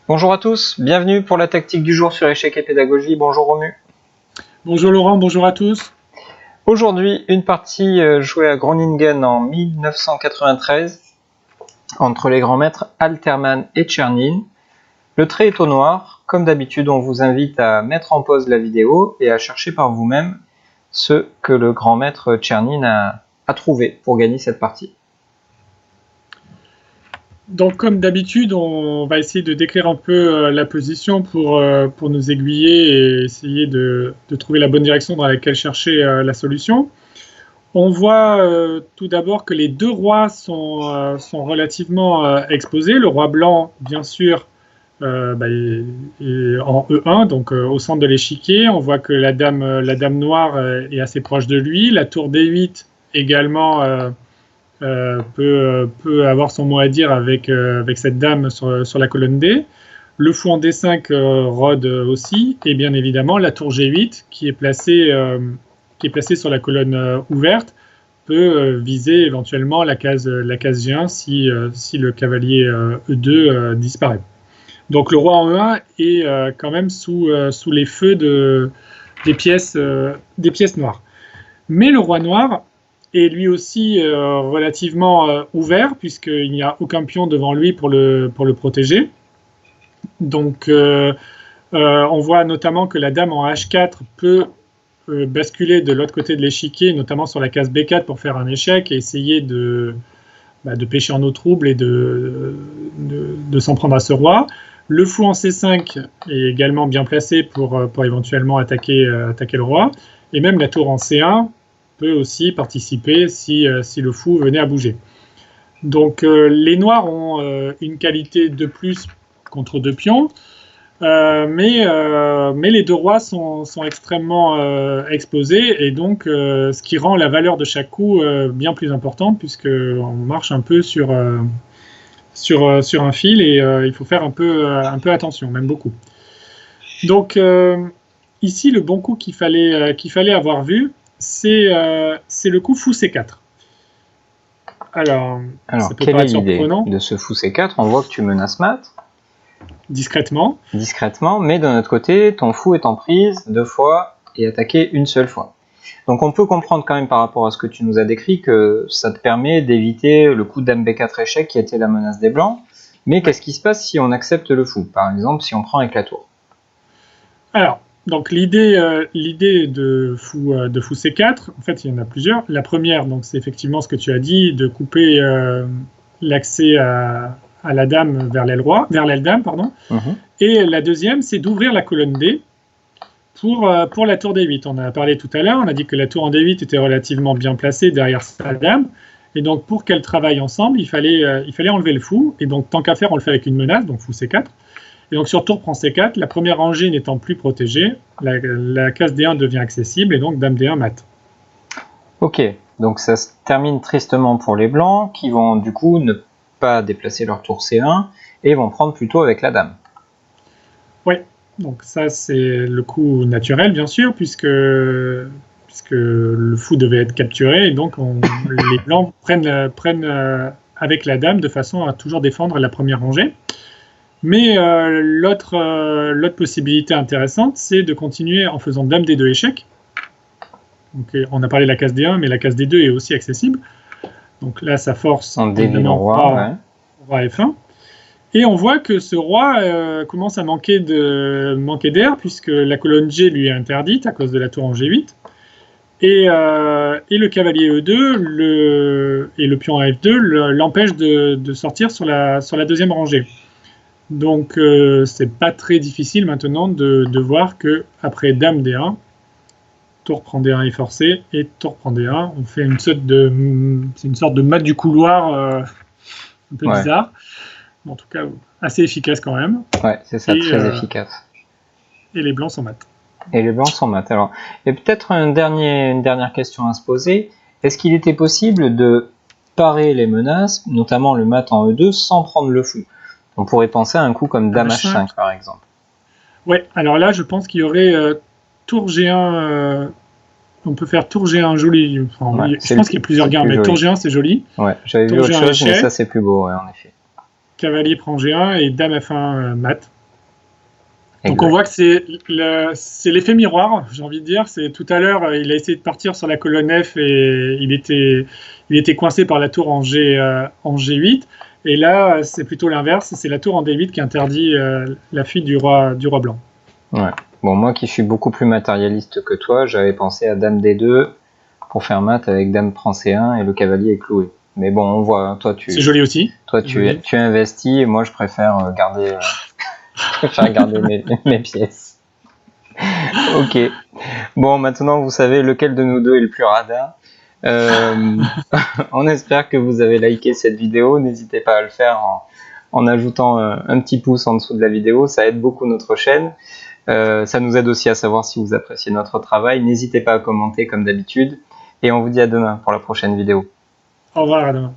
Bonjour à tous, bienvenue pour la tactique du jour sur échec et pédagogie. Bonjour Romu. Bonjour Laurent, bonjour à tous. Aujourd'hui, une partie jouée à Groningen en 1993 entre les grands maîtres Alterman et Tchernin. Le trait est au noir. Comme d'habitude, on vous invite à mettre en pause la vidéo et à chercher par vous-même ce que le grand maître Tchernin a trouvé pour gagner cette partie. Donc comme d'habitude, on va essayer de décrire un peu la position pour nous aiguiller et essayer de trouver la bonne direction dans laquelle chercher la solution. On voit tout d'abord que les deux rois sont relativement exposés. Le roi blanc, bien sûr, est en E1, donc au centre de l'échiquier. On voit que la dame noire est assez proche de lui. La tour D8 également peut avoir son mot à dire avec cette dame sur la colonne D. Le fou en D5 rôde aussi, et bien évidemment la tour G8 qui est placée sur la colonne ouverte peut viser éventuellement la case G1 si le cavalier E2 disparaît. Donc le roi en E1 est quand même sous les feux des pièces noires. Mais le roi noir est lui aussi relativement ouvert, puisqu'il n'y a aucun pion devant lui pour le protéger. Donc on voit notamment que la dame en H4 peut basculer de l'autre côté de l'échiquier, notamment sur la case B4 pour faire un échec et essayer de pêcher en eau trouble et de s'en prendre à ce roi. Le fou en C5 est également bien placé pour éventuellement attaquer le roi. Et même la tour en C1 peut aussi participer si le fou venait à bouger. Donc les noirs ont une qualité de plus contre deux pions, mais les deux rois sont extrêmement exposés, et donc ce qui rend la valeur de chaque coup bien plus importante, puisqu'on marche un peu sur un fil, et il faut faire un peu attention, même beaucoup. Donc ici, le bon coup qu'il fallait avoir vu, c'est le coup fou C4. Alors ça peut quelle est l'idée de ce fou C4? On voit que tu menaces mat. Discrètement, mais de notre côté, ton fou est en prise 2 fois et attaqué une seule fois. Donc on peut comprendre quand même par rapport à ce que tu nous as décrit que ça te permet d'éviter le coup de dame B4 échec qui était la menace des blancs. Mais qu'est-ce qui se passe si on accepte le fou? Par exemple, si on prend avec la tour. Alors, donc l'idée de fou C4, en fait il y en a plusieurs. La première, donc c'est effectivement ce que tu as dit, de couper l'accès à la dame vers l'aile dame, pardon. Et la deuxième, c'est d'ouvrir la colonne D pour la tour D8. On en a parlé tout à l'heure, on a dit que la tour en D8 était relativement bien placée derrière sa dame, et donc pour qu'elle travaille ensemble, il fallait enlever le fou, et donc tant qu'à faire, on le fait avec une menace, donc fou C4. Et donc sur tour prend C4, la première rangée n'étant plus protégée, la case D1 devient accessible, et donc dame D1 mat. Ok, donc ça se termine tristement pour les blancs, qui vont du coup ne pas déplacer leur tour C1, et vont prendre plutôt avec la dame. Oui, donc ça c'est le coup naturel, bien sûr, puisque le fou devait être capturé, et donc les blancs prennent avec la dame de façon à toujours défendre la première rangée. Mais l'autre possibilité intéressante, c'est de continuer en faisant dame D2 échec. Donc, on a parlé de la case D1, mais la case D2 est aussi accessible. Donc là, ça force évidemment roi F1. Et on voit que ce roi commence à manquer d'air, puisque la colonne G lui est interdite à cause de la tour en G8. Et le cavalier E2 et le pion F2 l'empêchent de sortir sur la deuxième rangée. Donc c'est pas très difficile maintenant de voir que après dame D1, tour prend D1 est forcé, et tour prend D1, on fait une sorte de mat du couloir un peu bizarre, en tout cas assez efficace quand même. Ouais, c'est ça, très efficace. Et les blancs sont mat. Et les blancs sont mat. Alors, il y a peut-être une dernière question à se poser. Est-ce qu'il était possible de parer les menaces, notamment le mat en E2, sans prendre le fou? On pourrait penser à un coup comme dame H5 par exemple. Ouais, alors là je pense qu'il y aurait tour G1, on peut faire tour G1 joli. Je pense qu'il y a plusieurs gains, mais tour G1 c'est joli. Ouais, j'avais vu autre chose, mais ça c'est plus beau, ouais, en effet. cavalier prend G1 et dame F1 mat. Donc on voit que c'est l'effet miroir, j'ai envie de dire. C'est tout à l'heure, il a essayé de partir sur la colonne F et il était coincé par la tour en G8. Et là, c'est plutôt l'inverse, c'est la tour en D8 qui interdit la fuite du roi blanc. Ouais. Bon, moi qui suis beaucoup plus matérialiste que toi, j'avais pensé à dame D2 pour faire mat avec dame prend C1 et le cavalier est cloué. Mais bon, on voit, toi tu... C'est joli aussi. Toi tu investis et moi je préfère garder, mes pièces. Ok. Bon, maintenant vous savez lequel de nous deux est le plus radin. On espère que vous avez liké cette vidéo. N'hésitez pas à le faire en ajoutant un petit pouce en dessous de la vidéo. Ça aide beaucoup notre chaîne. Ça nous aide aussi à savoir si vous appréciez notre travail. N'hésitez pas à commenter comme d'habitude. Et on vous dit à demain pour la prochaine vidéo. Au revoir, à demain.